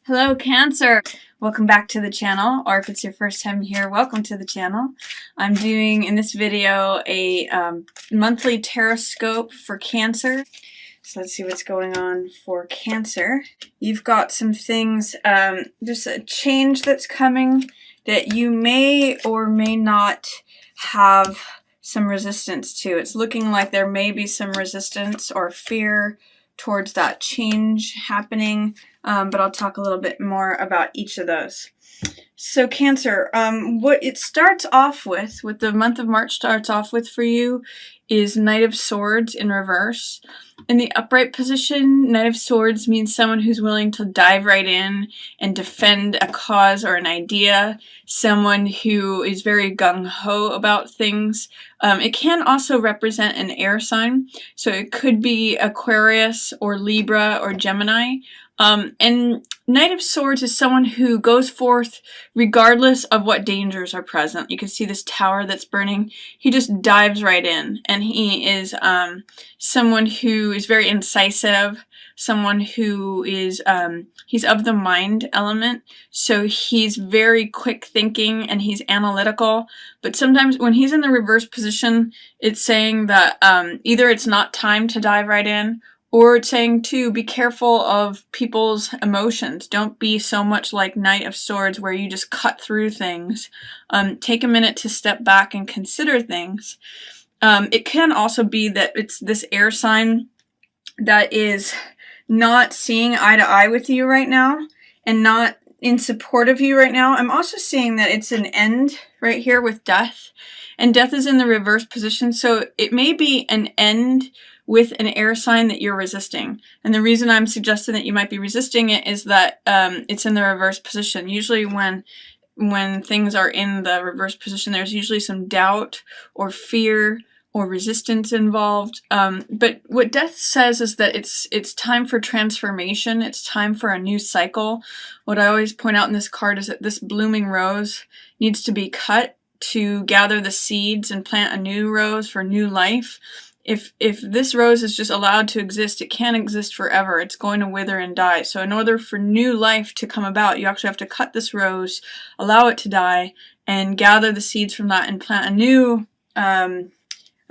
Hello, Cancer! Welcome back to the channel, or if it's your first time here, welcome to the channel. I'm doing, in this video, a monthly Taroscope for Cancer. So let's see what's going on for Cancer. You've got some things, there's a change that's coming that you may or may not have some resistance to. It's looking like there may be some resistance or fear towards that change happening, but I'll talk a little bit more about each of those. So Cancer, what it starts off with, what the month of March starts off with for you, is Knight of Swords in reverse. In the upright position, Knight of Swords means someone who's willing to dive right in and defend a cause or an idea, someone who is very gung-ho about things. It can also represent an air sign, so it could be Aquarius or Libra or Gemini. And Knight of Swords is someone who goes forth regardless of what dangers are present. You can see this tower that's burning. He just dives right in, and he is someone who is very incisive, someone who is, he's of the mind element, so he's very quick thinking and he's analytical, but sometimes when he's in the reverse position, it's saying that either it's not time to dive right in, or it's saying to be careful of people's emotions. Don't be so much like Knight of Swords where you just cut through things. Take a minute to step back and consider things. It can also be that it's this air sign that is not seeing eye to eye with you right now and not in support of you right now. I'm also seeing that it's an end right here with Death, and Death is in the reverse position, so it may be an end with an air sign that you're resisting. And the reason I'm suggesting that you might be resisting it is that it's in the reverse position. Usually when things are in the reverse position, there's usually some doubt or fear or resistance involved. But what Death says is that it's time for transformation. It's time for a new cycle. What I always point out in this card is that this blooming rose needs to be cut to gather the seeds and plant a new rose for new life. If this rose is just allowed to exist, it can't exist forever. It's going to wither and die. So in order for new life to come about, you actually have to cut this rose, allow it to die, and gather the seeds from that and plant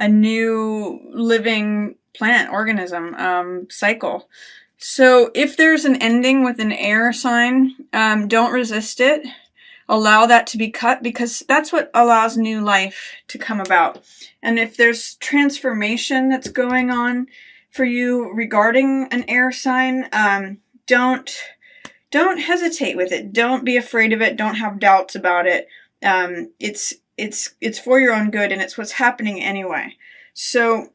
a new living plant, organism, cycle. So if there's an ending with an air sign, don't resist it. Allow that to be cut, because that's what allows new life to come about. And if there's transformation that's going on for you regarding an air sign, don't hesitate with it. Don't be afraid of it. Don't have doubts about it. It's for your own good, and it's what's happening anyway. So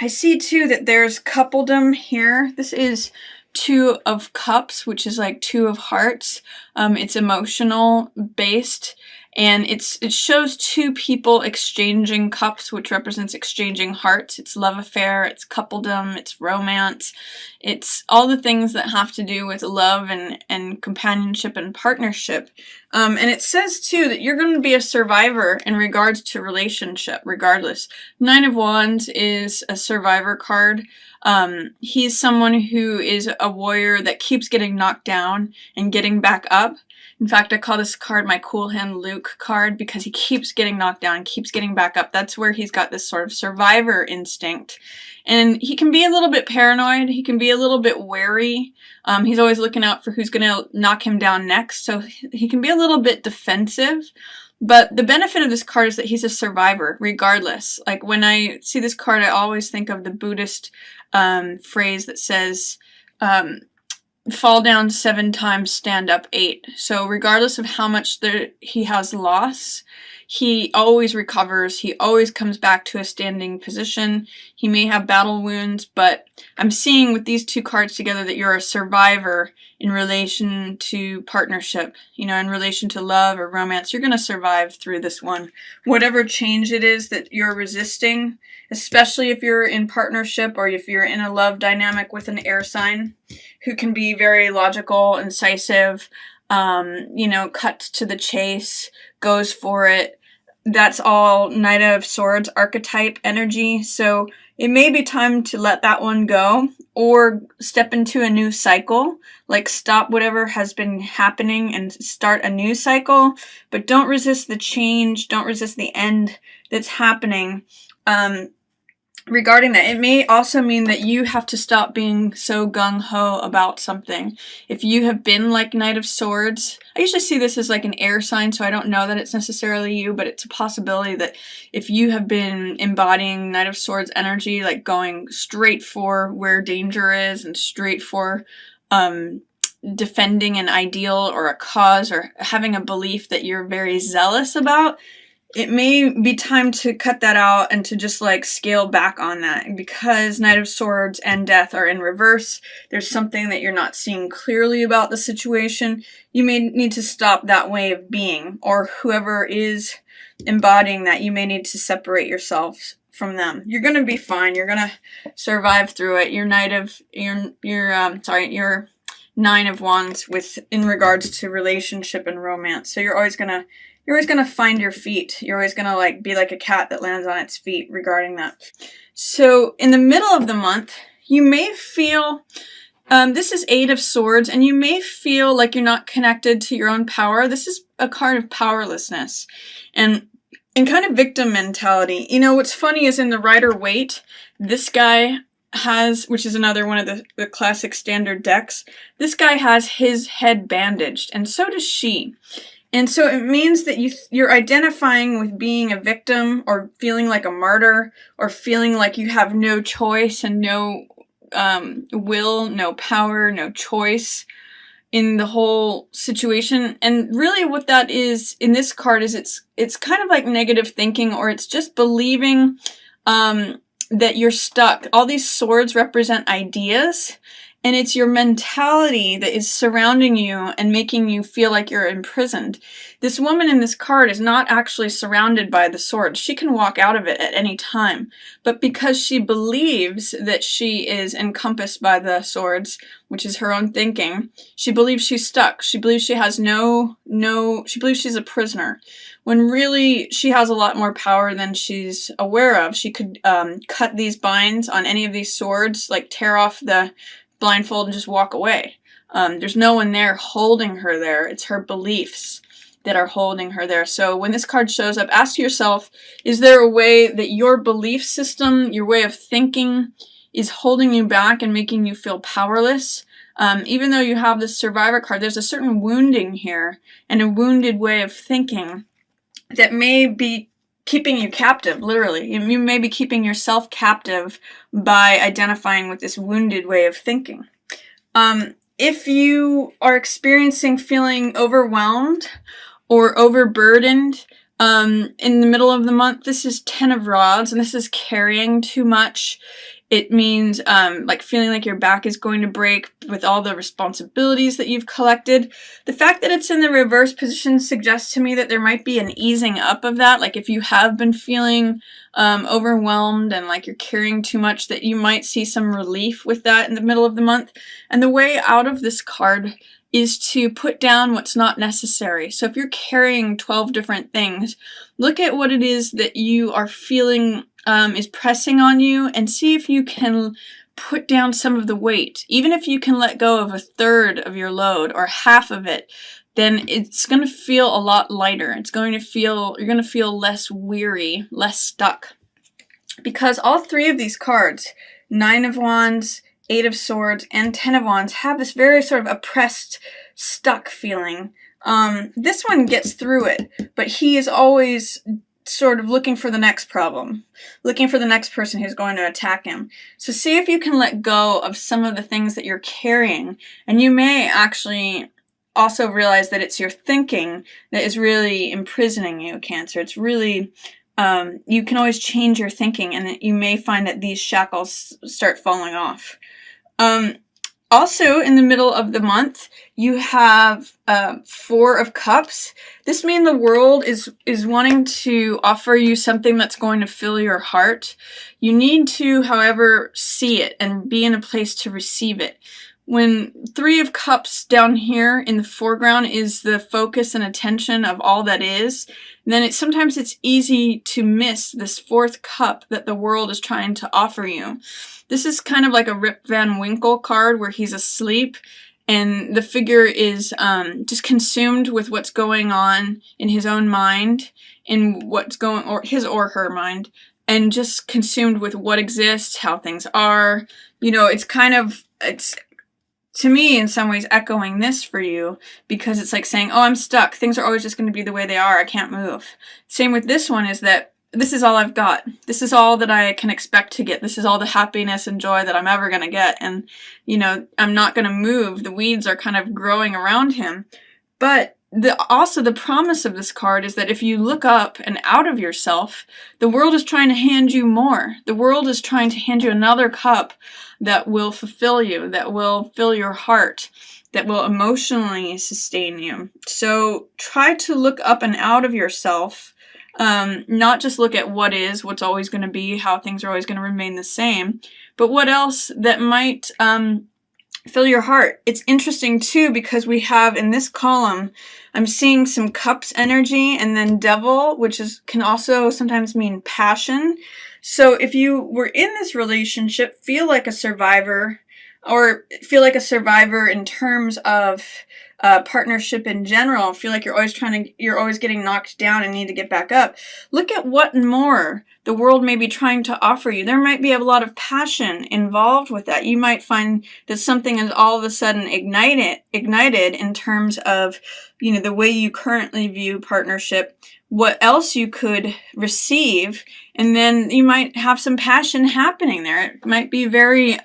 I see too that there's coupledom here. This is Two of Cups, which is like Two of Hearts. It's emotional based, and it shows two people exchanging cups, which represents exchanging hearts. It's love affair, it's coupledom, it's romance. It's all the things that have to do with love and companionship and partnership. And it says too that you're going to be a survivor in regards to relationship, regardless. Nine of Wands is a survivor card. He's someone who is a warrior that keeps getting knocked down and getting back up. In fact, I call this card my Cool Hand Luke card, because he keeps getting knocked down, keeps getting back up. That's where he's got this sort of survivor instinct. And he can be a little bit paranoid. He can be a little bit wary. He's always looking out for who's going to knock him down next. So he can be a little bit defensive. But the benefit of this card is that he's a survivor, regardless. Like, when I see this card, I always think of the Buddhist phrase that says, fall down 7 times, stand up 8. So regardless of how much he has loss, he always recovers. He always comes back to a standing position. He may have battle wounds, but I'm seeing with these two cards together that you're a survivor in relation to partnership. You know, in relation to love or romance, you're going to survive through this one. Whatever change it is that you're resisting, especially if you're in partnership or if you're in a love dynamic with an air sign who can be very logical, incisive, you know, cuts to the chase, goes for it. that's all Knight of Swords archetype energy, so it may be time to let that one go or step into a new cycle, like stop whatever has been happening and start a new cycle, but don't resist the change, don't resist the end that's happening. Regarding that, it may also mean that you have to stop being so gung-ho about something. If you have been like Knight of Swords, I usually see this as like an air sign, so I don't know that it's necessarily you, but it's a possibility that if you have been embodying Knight of Swords energy, like going straight for where danger is and straight for defending an ideal or a cause or having a belief that you're very zealous about, it may be time to cut that out and to just like scale back on that. Because Knight of Swords and Death are in reverse, there's something that you're not seeing clearly about the situation. You may need to stop that way of being, or whoever is embodying that, you may need to separate yourselves from them. You're gonna be fine. You're gonna survive through it. Your Nine of Wands in regards to relationship and romance. So you're always gonna find your feet. You're always gonna like be like a cat that lands on its feet regarding that. So in the middle of the month, you may feel, this is Eight of Swords, and you may feel like you're not connected to your own power. This is a card of powerlessness and kind of victim mentality. You know, what's funny is in the Rider-Waite, this guy has, which is another one of the classic standard decks, this guy has his head bandaged, and so does she. And so it means that you're identifying with being a victim, or feeling like a martyr, or feeling like you have no choice and no will, no power, no choice in the whole situation. And really what that is in this card is it's kind of like negative thinking, or it's just believing that you're stuck. All these swords represent ideas, and it's your mentality that is surrounding you and making you feel like you're imprisoned. This woman in this card is not actually surrounded by the swords. She can walk out of it at any time. But because she believes that she is encompassed by the swords, which is her own thinking, she believes she's stuck. She believes she has she believes she's a prisoner. When really she has a lot more power than she's aware of. She could cut these binds on any of these swords, like tear off the blindfold and just walk away. There's no one there holding her there. It's her beliefs that are holding her there. So when this card shows up, ask yourself, is there a way that your belief system, your way of thinking, is holding you back and making you feel powerless? Even though you have this Survivor card, there's a certain wounding here and a wounded way of thinking that may be keeping you captive, literally. You may be keeping yourself captive by identifying with this wounded way of thinking. If you are experiencing feeling overwhelmed or overburdened in the middle of the month, this is Ten of Rods, and this is carrying too much. It means like feeling like your back is going to break with all the responsibilities that you've collected. The fact that it's in the reverse position suggests to me that there might be an easing up of that. Like if you have been feeling overwhelmed and like you're carrying too much, that you might see some relief with that in the middle of the month. And the way out of this card is to put down what's not necessary. So if you're carrying 12 different things, look at what it is that you are feeling is pressing on you, and see if you can put down some of the weight. Even if you can let go of a third of your load or half of it, then it's going to feel a lot lighter. It's going to feel, you're going to feel less weary, less stuck. Because all three of these cards, Nine of Wands, Eight of Swords, and Ten of Wands, have this very sort of oppressed, stuck feeling. This one gets through it, but he is always sort of looking for the next problem, looking for the next person who's going to attack him. So see if you can let go of some of the things that you're carrying, and you may actually also realize that it's your thinking that is really imprisoning you, Cancer. It's really, you can always change your thinking, and you may find that these shackles start falling off. Also, in the middle of the month, you have Four of Cups. This means the world is wanting to offer you something that's going to fill your heart. You need to, however, see it and be in a place to receive it. When Three of Cups down here in the foreground is the focus and attention of all that is, then sometimes it's easy to miss this fourth cup that the world is trying to offer you. This is kind of like a Rip Van Winkle card where he's asleep and the figure is just consumed with what's going on in his own mind, in what's going, or his or her mind, and just consumed with what exists, how things are. You know, it's to me, in some ways, echoing this for you, because it's like saying, oh, I'm stuck. Things are always just going to be the way they are. I can't move. Same with this one, is that this is all I've got. This is all that I can expect to get. This is all the happiness and joy that I'm ever going to get. And, you know, I'm not going to move. The weeds are kind of growing around him. But also the promise of this card is that if you look up and out of yourself, the world is trying to hand you more. The world is trying to hand you another cup that will fulfill you, that will fill your heart, that will emotionally sustain you. So try to look up and out of yourself, not just look at what is, what's always going to be, how things are always going to remain the same, but what else that might fill your heart. It's interesting too, because we have in this column, I'm seeing some cups energy and then devil, which can also sometimes mean passion. So if you were in this relationship, feel like a survivor, or feel like a survivor in terms of partnership in general, feel like you're always getting knocked down and need to get back up. Look at what more the world may be trying to offer you. There might be a lot of passion involved with that. You might find that something is all of a sudden ignited in terms of, you know, the way you currently view partnership, what else you could receive, and then you might have some passion happening there. It might be very,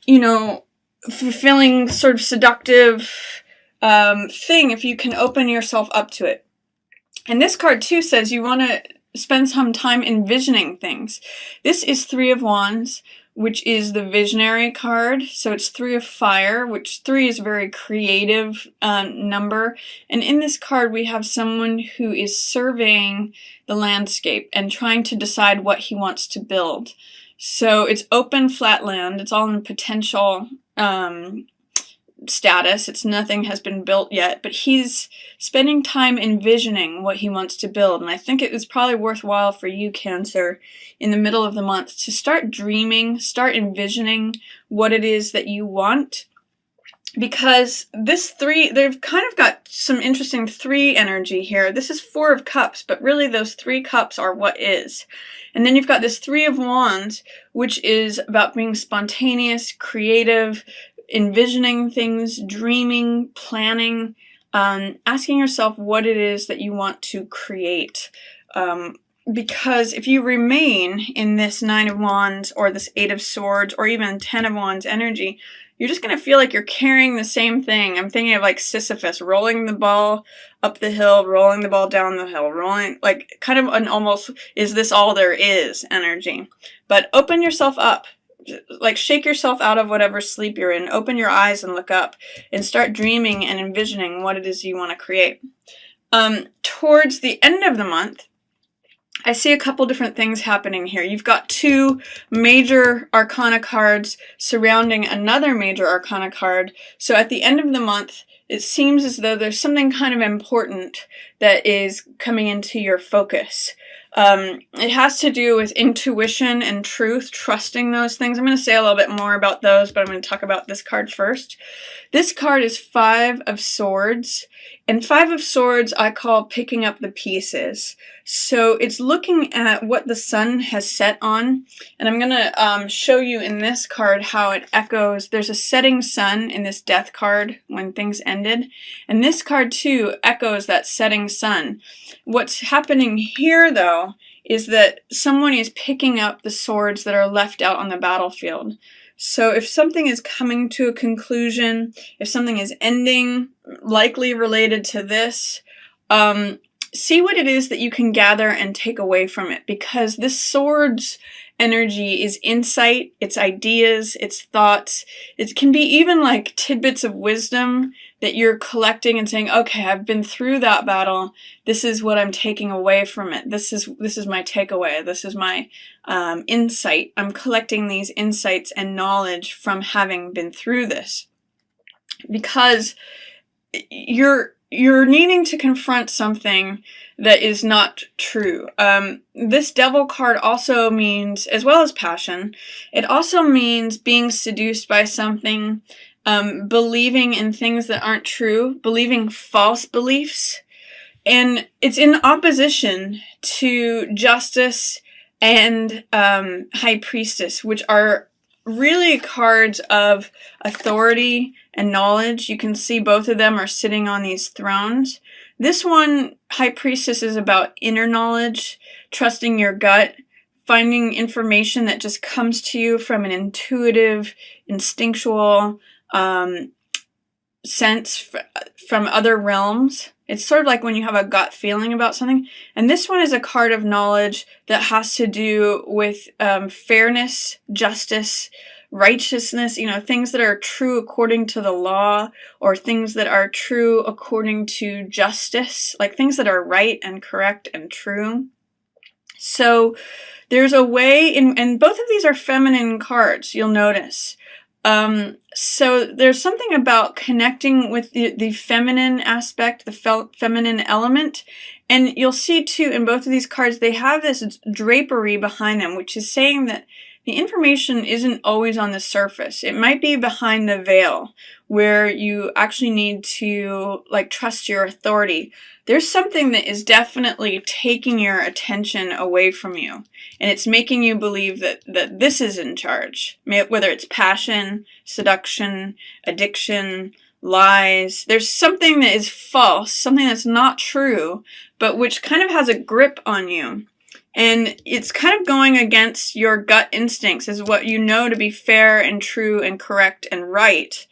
you know, fulfilling, sort of seductive thing if you can open yourself up to it. And this card too says you want to spend some time envisioning things. This is Three of Wands, which is the visionary card. So it's Three of Fire, which 3 is a very creative number. And in this card, we have someone who is surveying the landscape and trying to decide what he wants to build. So it's open, flat land. It's all in potential status. Nothing has been built yet, but he's spending time envisioning what he wants to build. And I think it is probably worthwhile for you, Cancer, in the middle of the month to start dreaming, start envisioning what it is that you want. Because they've kind of got some interesting 3 energy here. This is 4 of Cups, but really those 3 cups are what is. And then you've got this 3 of Wands, which is about being spontaneous, creative, envisioning things, dreaming, planning, asking yourself what it is that you want to create. Because if you remain in this 9 of Wands or this 8 of Swords or even 10 of Wands energy, you're just going to feel like you're carrying the same thing. I'm thinking of like Sisyphus, rolling the ball up the hill, rolling the ball down the hill, rolling, like kind of an almost, is this all there is energy. But open yourself up. Like shake yourself out of whatever sleep you're in. Open your eyes and look up and start dreaming and envisioning what it is you want to create. Towards the end of the month, I see a couple different things happening here. You've got 2 major arcana cards surrounding another major arcana card. So at the end of the month, it seems as though there's something kind of important that is coming into your focus. It has to do with intuition and truth, trusting those things. I'm going to say a little bit more about those, but I'm going to talk about this card first. This card is 5 of Swords, and 5 of Swords I call picking up the pieces. So it's looking at what the sun has set on, and I'm going to show you in this card how it echoes. There's a setting sun in this death card when things ended, and this card too echoes that setting sun. What's happening here though is that someone is picking up the swords that are left out on the battlefield. So if something is coming to a conclusion, if something is ending, likely related to this, see what it is that you can gather and take away from it, because this swords energy is insight, it's ideas, it's thoughts. It can be even like tidbits of wisdom that you're collecting and saying, okay, I've been through that battle. This is what I'm taking away from it. This is my takeaway. This is my insight. I'm collecting these insights and knowledge from having been through this. Because you're needing to confront something that is not true. This Devil card also means, as well as passion, it also means being seduced by something, believing in things that aren't true, believing false beliefs, and it's in opposition to Justice and High Priestess, which are really cards of authority and knowledge. You can see both of them are sitting on these thrones. This one, High Priestess, is about inner knowledge, trusting your gut, finding information that just comes to you from an intuitive, instinctual sense from other realms. It's sort of like when you have a gut feeling about something. And this one is a card of knowledge that has to do with fairness, justice, righteousness, things that are true according to the law, or things that are true according to justice, like things that are right and correct and true. So there's a way and both of these are feminine cards, you'll notice. So there's something about connecting with the feminine aspect, the feminine element. And you'll see too, in both of these cards, they have this drapery behind them, which is saying that the information isn't always on the surface. It might be behind the veil, where you actually need to trust your authority. There's something that is definitely taking your attention away from you, and it's making you believe that this is in charge, whether it's passion, seduction, addiction, lies. There's something that is false, something that's not true, but which kind of has a grip on you. And it's kind of going against your gut instincts, is what you know to be fair and true and correct and right.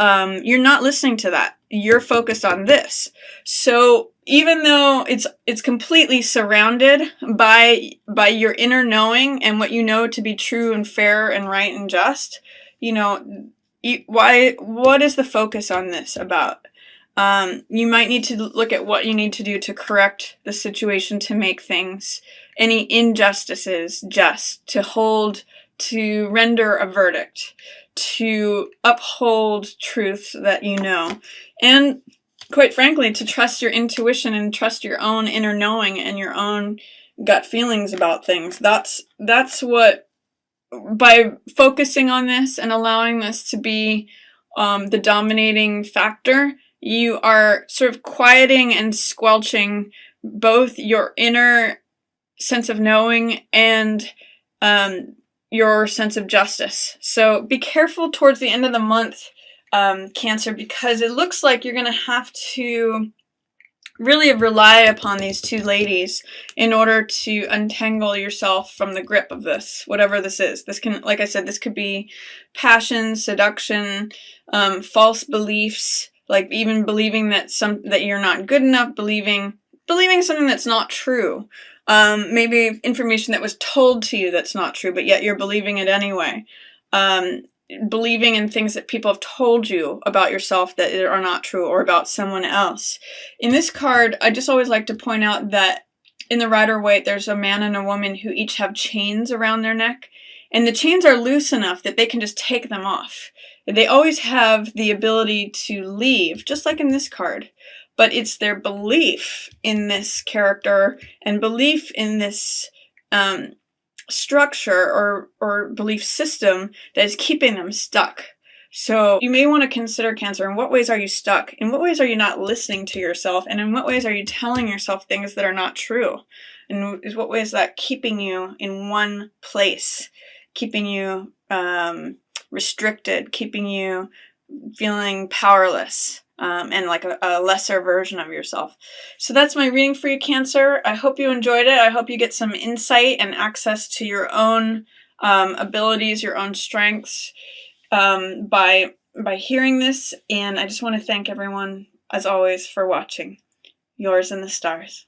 You're not listening to that. You're focused on this. So even though it's completely surrounded by your inner knowing and what you know to be true and fair and right and just, what is the focus on this about? You might need to look at what you need to do to correct the situation, to make things, any injustices just, to render a verdict, to uphold truth that you know, and quite frankly, to trust your intuition and trust your own inner knowing and your own gut feelings about things. That's what, by focusing on this and allowing this to be the dominating factor, you are sort of quieting and squelching both your inner sense of knowing and your sense of justice. So be careful towards the end of the month, Cancer, because it looks like you're going to have to really rely upon these two ladies in order to untangle yourself from the grip of this, whatever this is. This can, like I said, this could be passion, seduction, false beliefs, like even believing that you're not good enough, believing something that's not true. Maybe information that was told to you that's not true, but yet you're believing it anyway. Believing in things that people have told you about yourself that are not true, or about someone else. In this card, I just always like to point out that in the Rider-Waite, there's a man and a woman who each have chains around their neck, and the chains are loose enough that they can just take them off. They always have the ability to leave, just like in this card. But it's their belief in this character and belief in this structure or belief system that is keeping them stuck. So you may want to consider, Cancer, in what ways are you stuck? In what ways are you not listening to yourself? And in what ways are you telling yourself things that are not true? And in what ways is that keeping you in one place, keeping you restricted, keeping you feeling powerless? And like a lesser version of yourself. So that's my reading for you, Cancer. I hope you enjoyed it. I hope you get some insight and access to your own abilities, your own strengths by hearing this. And I just want to thank everyone, as always, for watching. Yours in the stars.